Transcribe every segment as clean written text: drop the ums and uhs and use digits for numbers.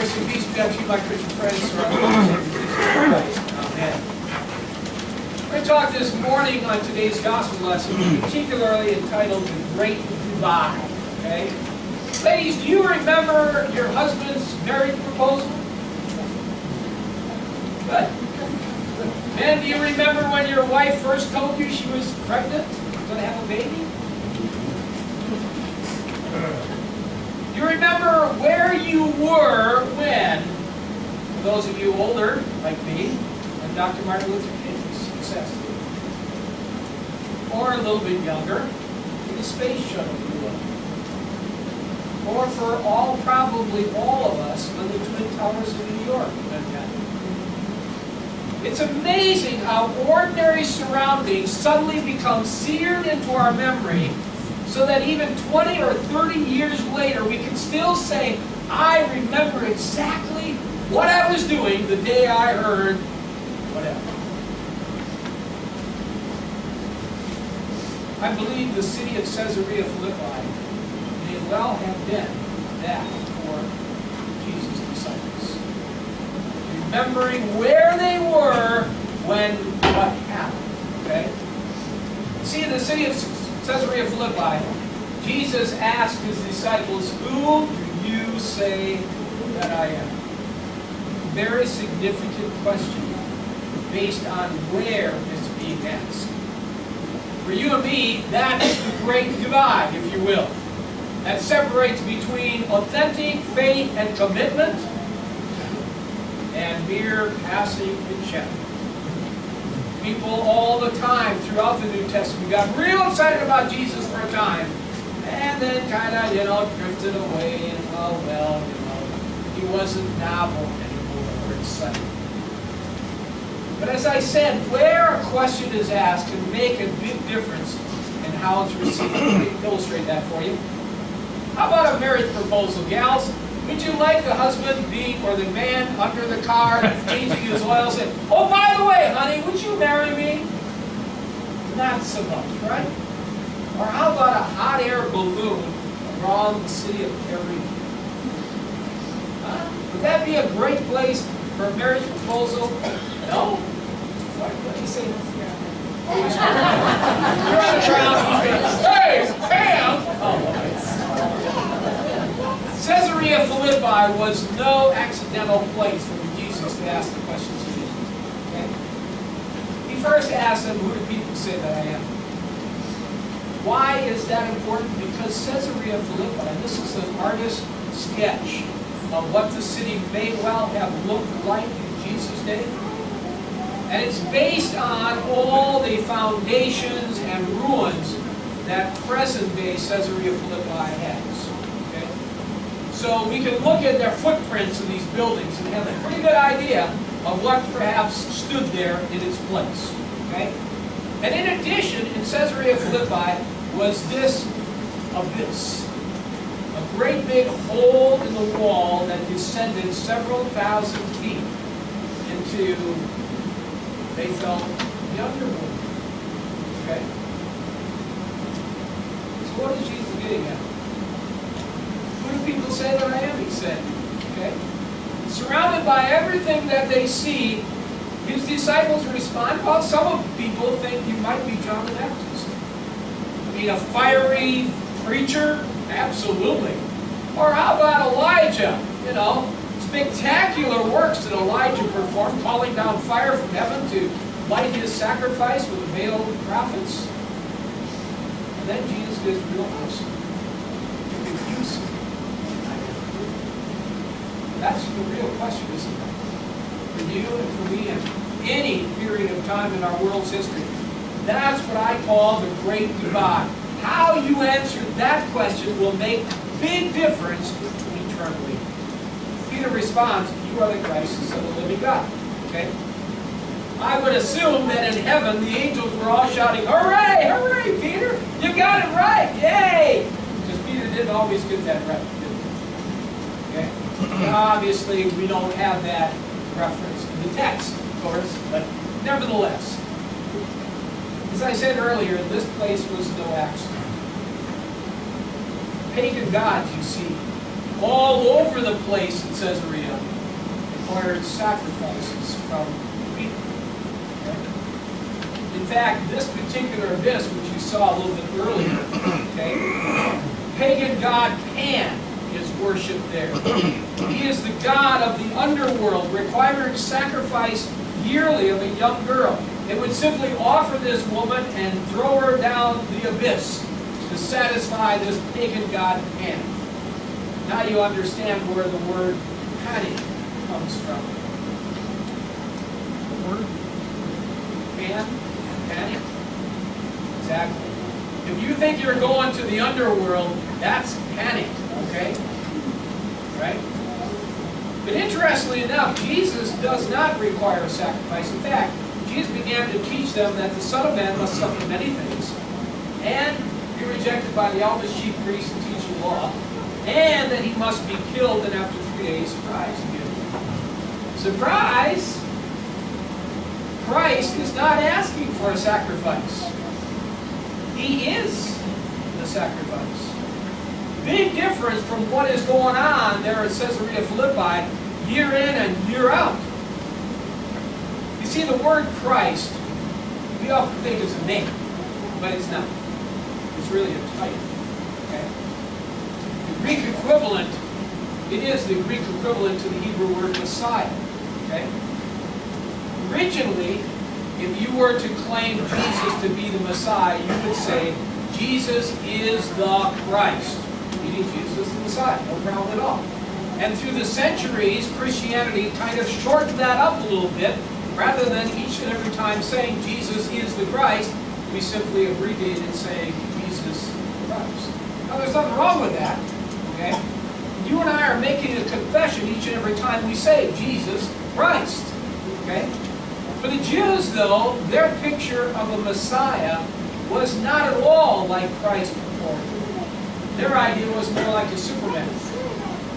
Grace and peace be unto you, my Christian friends, throughout the Lord and Savior Jesus Christ. Amen. We're going to talk this morning on today's gospel lesson, particularly entitled The Great Divide. Okay? Ladies, do you remember your husband's marriage proposal? Good. Men, do you remember when your wife first told you she was pregnant, going to have a baby? Do you remember where you were when, for those of you older, like me, when Dr. Martin Luther King was successful? Or a little bit younger, when the space shuttle blew up? Or for probably all of us, when the Twin Towers in New York went down? It's amazing how ordinary surroundings suddenly become seared into our memory, so that even 20 or 30 years later, we can still say, I remember exactly what I was doing the day I heard whatever. I believe the city of Caesarea Philippi may well have been that for Jesus' disciples. Remembering where they were when what happened. Okay? See, in the city of Caesarea Philippi, Jesus asked his disciples, who do you say that I am? Very significant question based on where it's being asked. For you and me, that is the great divide, if you will. That separates between authentic faith and commitment and mere passing and checking. People all the time throughout the New Testament got real excited about Jesus for a time, and then kind of, drifted away, and he wasn't novel anymore or exciting. But as I said, where a question is asked can make a big difference in how it's received. Let me illustrate that for you. How about a marriage proposal, gals? Would you like the husband or the man under the car changing his oil say, oh, by the way, honey, would you marry me? Not so much, right? Or how about a hot air balloon around the city of Paris? Would that be a great place for a marriage proposal? No? What do you say? You're on the ground. Hey, Pam! Oh, Caesarea Philippi was no accidental place for Jesus to ask the questions he did. Okay? He first asked them, who do people say that I am? Why is that important? Because Caesarea Philippi, and this is an artist's sketch of what the city may well have looked like in Jesus' day. And it's based on all the foundations and ruins that present-day Caesarea Philippi has. So we can look at their footprints in these buildings and have a pretty good idea of what perhaps stood there in its place. Okay? And in addition, in Caesarea Philippi was this abyss. A great big hole in the wall that descended several thousand feet into, they felt, the underworld. Okay? So what is Jesus getting at? Who do people say that I am, he said. Okay? Surrounded by everything that they see, his disciples respond, well, some people think you might be John the Baptist. I mean, a fiery preacher? Absolutely. Or how about Elijah? Spectacular works that Elijah performed, calling down fire from heaven to light his sacrifice with the Baal prophets. And then Jesus gives real answer. That's the real question, isn't it? For you and for me and any period of time in our world's history. That's what I call the Great Divide. How you answer that question will make big difference eternally. Peter responds, you are the Christ, the Son of the living God. Okay? I would assume that in heaven the angels were all shouting, hooray, hooray, Peter, you got it right, yay! Because Peter didn't always get that right, did he? Okay? Obviously, we don't have that reference in the text, of course, but nevertheless, as I said earlier, this place was no accident. Pagan gods, you see, all over the place in Caesarea required sacrifices from people. Okay? In fact, this particular abyss, which you saw a little bit earlier, okay, pagan god Pan is worshipped there. He is the god of the underworld, requiring sacrifice yearly of a young girl. They would simply offer this woman and throw her down the abyss to satisfy this pagan god Pan. Now you understand where the word panic comes from. The word? Pan? Panic? Exactly. If you think you're going to the underworld, that's panic, okay? Right? But interestingly enough, Jesus does not require a sacrifice. In fact, Jesus began to teach them that the Son of Man must suffer many things, and be rejected by the elders, chief priests, and teaching law, and that he must be killed, and after 3 days rise again. Surprise! Christ is not asking for a sacrifice. He is the sacrifice. Big difference from what is going on there at Caesarea Philippi, year in and year out. You see, the word Christ, we often think is a name, but it's not. It's really a title. Okay? The Greek equivalent, it is the Greek equivalent to the Hebrew word Messiah. Okay? Originally, if you were to claim Jesus to be the Messiah, you would say, Jesus is the Christ. Meaning Jesus is the Messiah. No problem at all. And through the centuries, Christianity kind of shortened that up a little bit. Rather than each and every time saying Jesus is the Christ, we simply abbreviated saying Jesus Christ. Now there's nothing wrong with that. Okay? You and I are making a confession each and every time we say Jesus Christ. Okay? For the Jews, though, their picture of a Messiah was not at all like Christ before. Their idea was more like a Superman.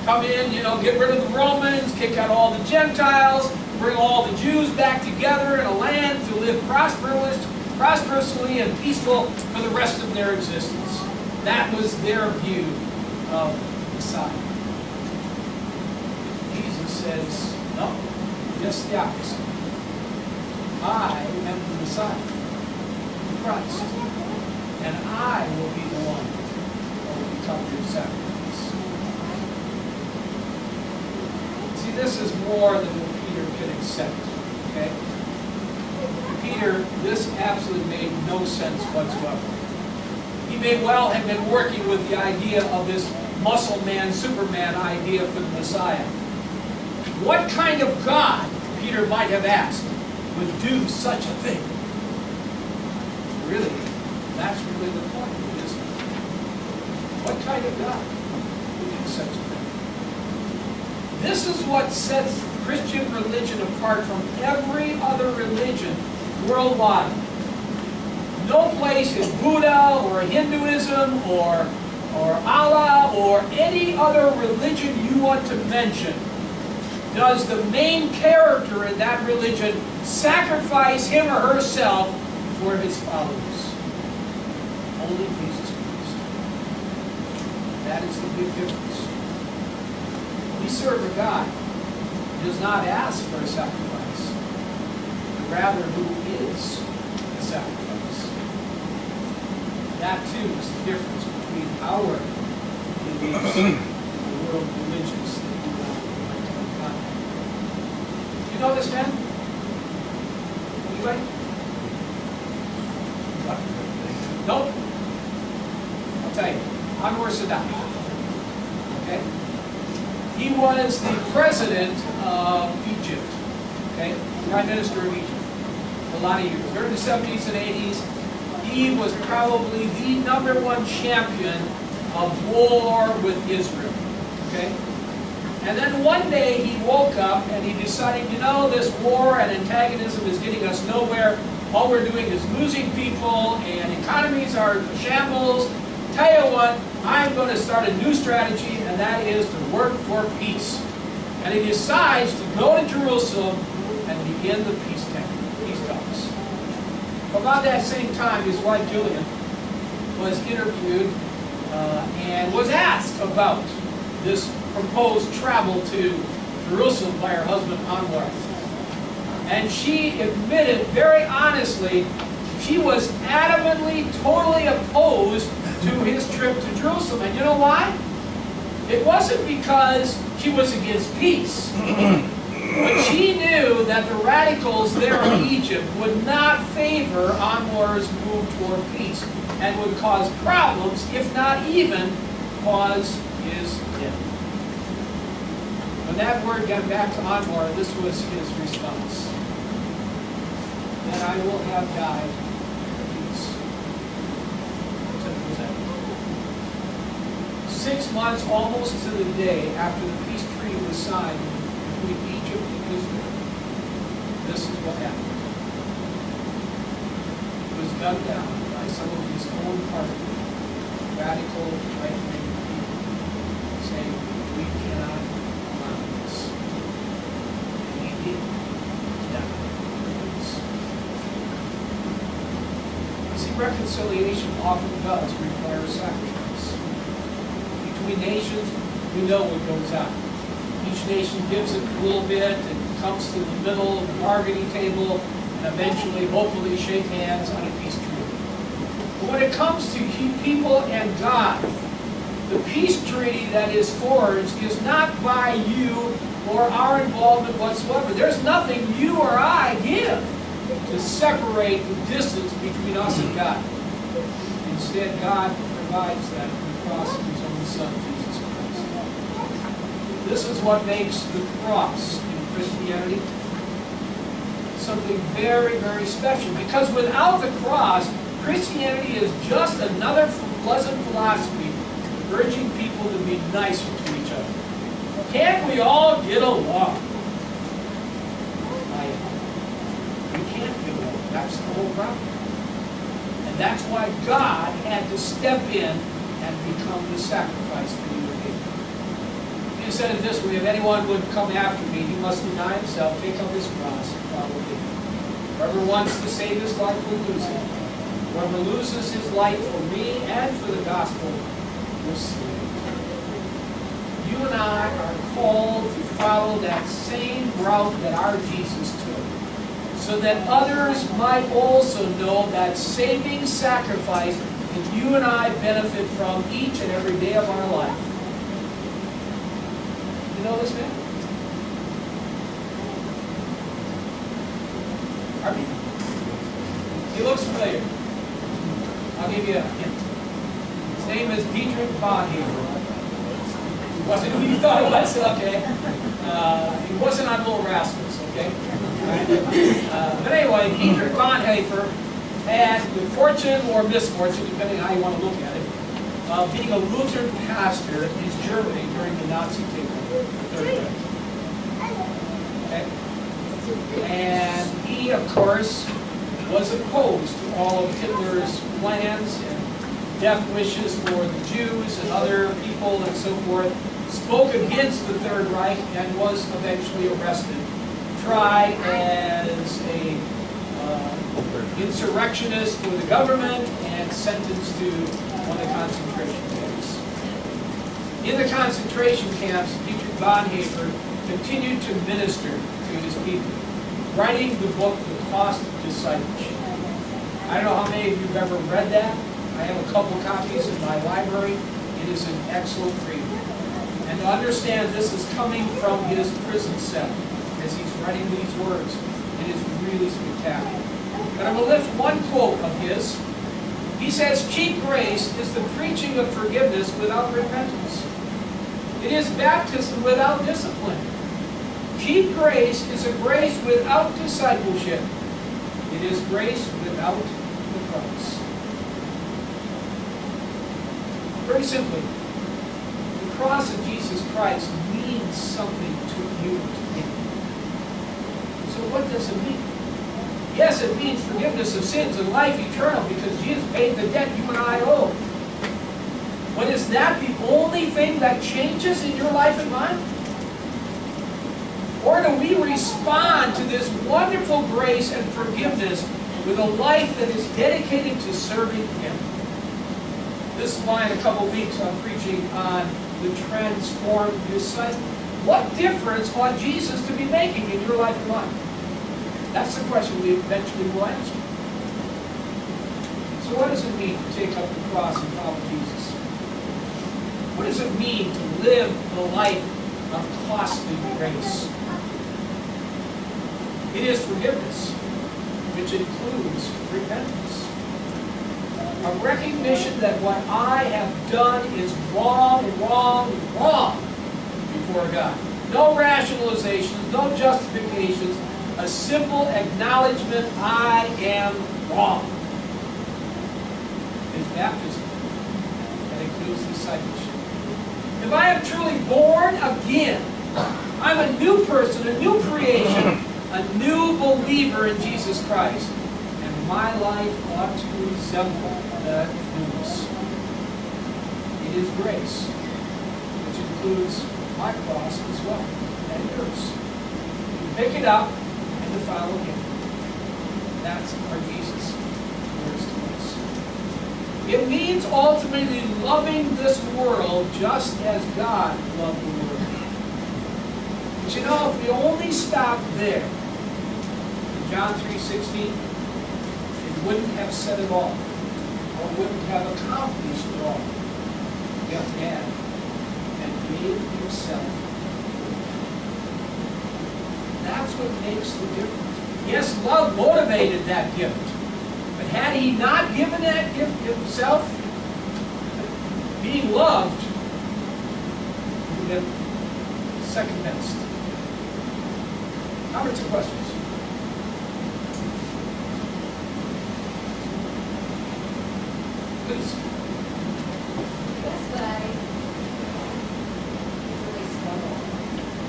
Come in, get rid of the Romans, kick out all the Gentiles, bring all the Jews back together in a land to live prosperously and peaceful for the rest of their existence. That was their view of Messiah. Jesus says, no, just the opposite. I am the Messiah, the Christ, and I will be the one who will become your sacrifice. See, this is more than what Peter could accept, okay? Peter, this absolutely made no sense whatsoever. He may well have been working with the idea of this muscle man, Superman idea for the Messiah. What kind of God, Peter might have asked, would do such a thing? Really, that's really the point, isn't it? What kind of God would do such a thing? This is what sets Christian religion apart from every other religion worldwide. No place in Buddha or Hinduism or Allah or any other religion you want to mention does the main character in that religion sacrifice him or herself for his followers. Only Jesus Christ. That is the big difference. We serve a God who does not ask for a sacrifice, but rather who is the sacrifice. That too is the difference between our beliefs and the world religions that we know. Do you know this man? Anybody? Nope. I'll tell you. Anwar Sadat. Okay? He was the president of Egypt. Okay? Prime Minister of Egypt. For a lot of years. During the 70s and 80s, he was probably the #1 champion of war with Israel. Okay? And then one day he woke up and he decided, this war and antagonism is getting us nowhere. All we're doing is losing people and economies are shambles. Tell you what, I'm going to start a new strategy, and that is to work for peace. And he decides to go to Jerusalem and begin the peace talks. About that same time, his wife Julian was interviewed and was asked about this proposed travel to Jerusalem by her husband Anwar. And she admitted very honestly she was adamantly, totally opposed to his trip to Jerusalem. And you know why? It wasn't because she was against peace. But she knew that the radicals there in Egypt would not favor Anwar's move toward peace and would cause problems, if not even cause his death. When that word got back to Anwar, this was his response: "That I will have died in peace." Simple as that. 6 months, almost to the day after the peace treaty was signed between Egypt and Israel, this is what happened. It was gunned down by some of these foreign party, radical, right-wing people, saying, "We cannot allow this." And he did die for peace. You see, reconciliation often does require sacrifice. Between nations, we know what goes on. Each nation gives it a little bit and comes to the middle of the bargaining table and eventually, hopefully, shake hands on a peace treaty. But when it comes to people and God, the peace treaty that is forged is not by you or our involvement whatsoever. There's nothing you or I give to separate the distance between us and God. Instead, God provides that in the cross of His own Son, Jesus Christ. This is what makes the cross in Christianity something very, very special. Because without the cross, Christianity is just another pleasant philosophy urging people to be nicer to each other. Can't we all get along? We can't get along. That's the whole problem. And that's why God had to step in and become the sacrifice for you and me. He said it this way: "If anyone would come after me, he must deny himself, take up his cross, and follow me. Whoever wants to save his life will lose it. Whoever loses his life for me and for the gospel will save it." You and I are called to follow that same route that our Jesus took, so that others might also know that saving sacrifice that you and I benefit from each and every day of our life. You know this man? He looks familiar. I'll give you a hint. His name is Dietrich Bonhoeffer. Wasn't who you thought it was? Okay. He wasn't on Little Rascals, okay? But anyway, Dietrich Bonhoeffer had the fortune or misfortune, depending on how you want to look at it, of being a Lutheran pastor in Germany during the Nazi takeover, the Third Reich. Okay? And he, of course, was opposed to all of Hitler's plans and death wishes for the Jews and other people and so forth, spoke against the Third Reich and was eventually arrested, tried as a insurrectionist for the government, and sentenced to one of the concentration camps. In the concentration camps, Dietrich Bonhoeffer continued to minister to his people, writing the book, The Cost of Discipleship. I don't know how many of you have ever read that. I have a couple copies in my library. It is an excellent read. And to understand this is coming from his prison cell as he's writing these words, it is really spectacular. But I'm going to lift one quote of his. He says, "Cheap grace is the preaching of forgiveness without repentance. It is baptism without discipline. Cheap grace is a grace without discipleship. It is grace without the cross." Very simply, the cross of Jesus Christ means something to you and to me. So what does it mean? Yes, it means forgiveness of sins and life eternal, because Jesus paid the debt you and I owe. But is that the only thing that changes in your life and mine? Or do we respond to this wonderful grace and forgiveness with a life that is dedicated to serving Him? This is why in a couple of weeks I'm preaching on the transformed disciple? What difference ought Jesus to be making in your life and mine? That's the question we eventually will answer. So what does it mean to take up the cross and follow Jesus? What does it mean to live the life of costly grace? It is forgiveness, which includes repentance. A recognition that what I have done is wrong before God. No rationalizations, no justifications, a simple acknowledgement I am wrong. Is baptism. That includes discipleship. If I am truly born again, I'm a new person, a new creation, a new believer in Jesus Christ. And my life ought to resemble that newness. It is grace, which includes my cross as well, and yours. You pick it up and to follow Him. That's our Jesus words to us. It means ultimately loving this world just as God loved the world. But you know, if we only stop there, in John 3:16, it wouldn't have said it all, or wouldn't have accomplished it all. Yet man and gave Himself. That's what makes the difference. Yes, love motivated that gift. But had He not given that gift Himself, being loved would have been second best. Comments or questions? Please. That's what I really struggle,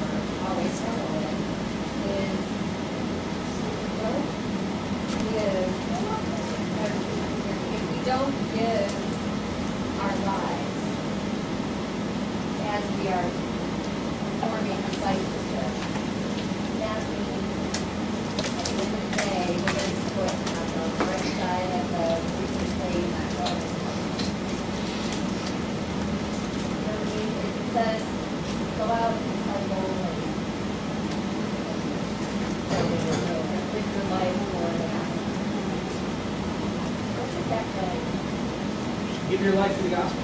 or always struggle with, is don't give, if we don't give our lives as we are forming discipleship, that means at the end of the day, we're going to put on the right side of the freaking thing, not going. It says, go out and disciple and live your life for the gospel. What's that like? Give your life to the gospel.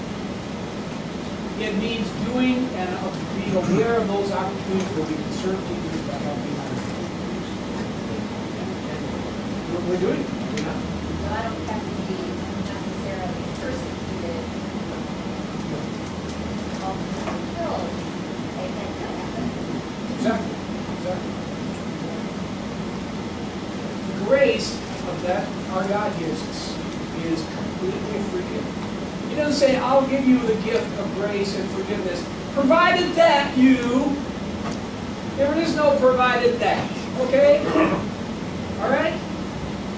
It means doing and being aware of those opportunities where we can certainly do that helping others. And we're doing it. We're not. So I don't have to be necessarily persecuted, ultimately killed. It can happen. Exactly. The grace of that our God gives us is completely free gift. He doesn't say, I'll give you the gift of grace and forgiveness, provided that you. There is no provided that. Okay? All right?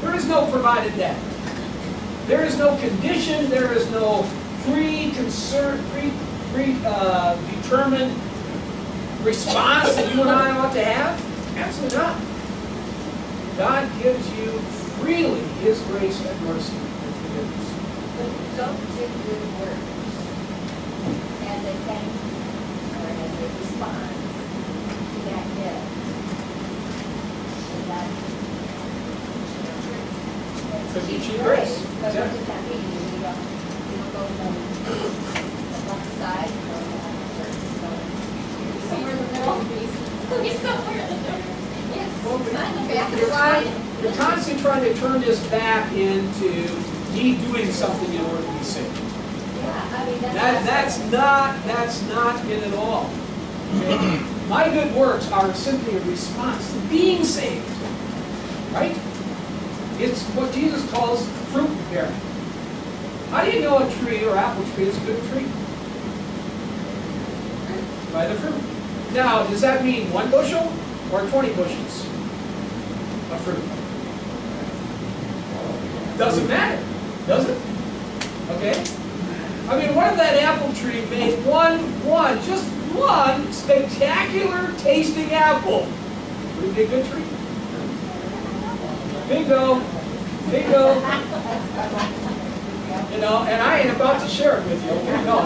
There is no provided that. There is no condition. There is no predetermined response that you and I ought to have. Absolutely not. God gives you freely His grace and mercy and forgiveness. But don't do good works as a thank you or as a response to that gift. Could be cheap grace. But what does that mean? You don't go from the left side, you go to the left, somewhere in the middle. You're somewhere in the middle. Yes. Well, Not in the back of the line. You're constantly trying to turn this back into me doing something in order to be saved. Yeah, I mean, That's not it at all. Okay? My good works are simply a response to being saved. Right? It's what Jesus calls fruit bearing. How do you know a tree or apple tree is a good tree? By the fruit. Now, does that mean 1 bushel or 20 bushels of fruit? Doesn't matter, does it? Okay? I mean, what if that apple tree made just one spectacular tasting apple? Would it be a good tree? Bingo! Bingo! You know, and I ain't about to share it with you, okay? No.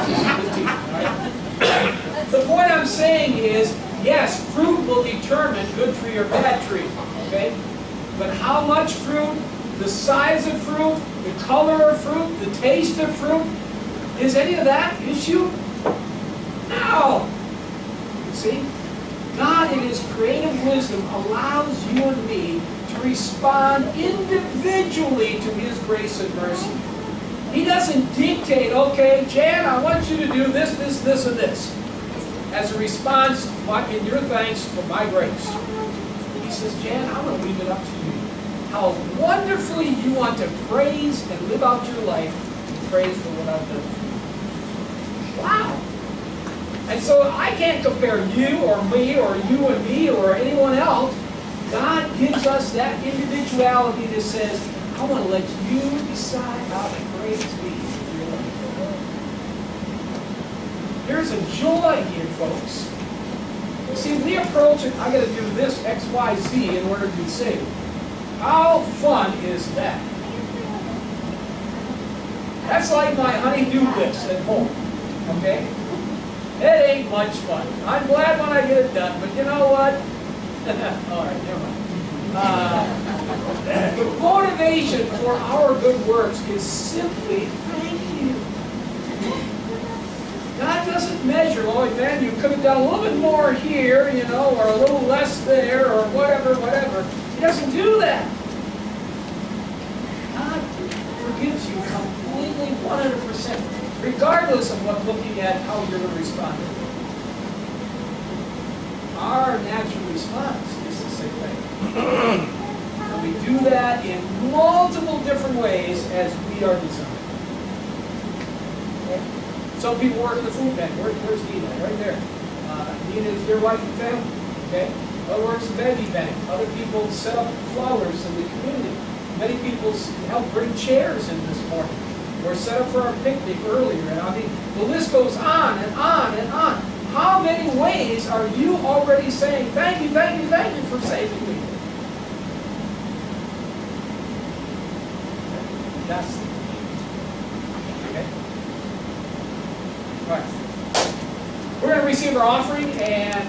Just teasing, all right? The point I'm saying is, yes, fruit will determine good tree or bad tree, okay? But how much fruit, the size of fruit, the color of fruit, the taste of fruit, is any of that issue? No! See? God in His creative wisdom allows you and me to respond individually to His grace and mercy. He doesn't dictate, okay, Jan, I want you to do this, this, this, and this, as a response in your thanks for my grace. He says, Jan, I'm going to leave it up to you. How wonderfully you want to praise and live out your life and praise for what I've done for you. Wow. And so I can't compare you or me or you and me or anyone else. God gives us that individuality that says, I want to let you decide how to praise me in your life. There's a joy here, folks. See, we approach it, I got to do this, X, Y, Z in order to be saved. How fun is that? That's like my honey-do list at home, okay? It ain't much fun. I'm glad when I get it done, but you know what? All right, never mind. The motivation for our good works is simply thank you. God doesn't measure, oh man, you could have done a little bit more here, you know, or a little less there, or whatever, whatever. He doesn't do that. God forgives you completely, 100%, regardless of what looking at how you're going to respond to it. Our natural response is to say thank you. And we do that in multiple different ways as we are designed. Okay? Some people work in the food bank. Where's Nina? Right there. Nina is their wife and family. Okay? Other works the veggie bank. Other people set up flowers in the community. Many people help bring chairs in this morning. Or set up for our picnic earlier. And I mean, the list goes on and on and on. How many ways are you already saying, thank you, thank you, thank you for saving me? That's the key. Okay? All right. We're going to receive our offering and